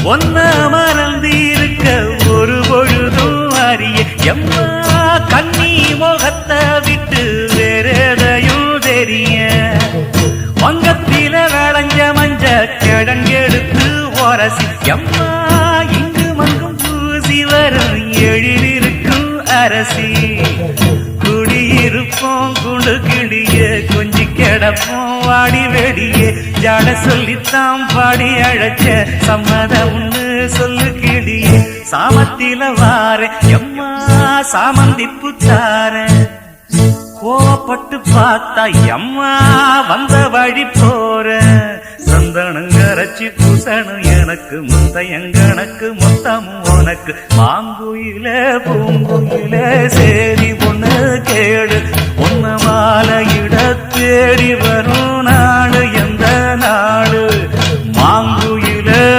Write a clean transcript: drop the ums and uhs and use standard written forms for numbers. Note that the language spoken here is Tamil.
ஒன்ன மறந்திருக்க ஒரு பொழுதும் அறிய எம்மா கண்ணி முகத்தை விட்டு வேறெதையும் தெரிய வங்கத்தில விளைஞ்ச மஞ்ச கிழங்கெடுத்து உரசி எம்மா இங்கு மங்கும் பூசி வரும் எழிலிருக்கும் அரசி குடியிருப்போம் குண்டு கிளிய கொஞ்சி கிடப்போம் வாடி வெடியே ஜாட சொல்லித்தான் பாடி அழைச்ச சம்மதம்னு சொல்லு கிளியே சாமத்தில வார எம்மா சாமந்தி புத்தார கோவப்பட்டு பார்த்தா எம்மா வந்த வழி போற சந்தனங்கரைச்சி பூசணும் எனக்கு முத்தையங்கணக்கு மொத்தமும் உனக்கு மாங்குயில பூங்குயில சேரி பொண்ணு கேடு பொண்ணு மாலையிட தேடி வரும் நாடு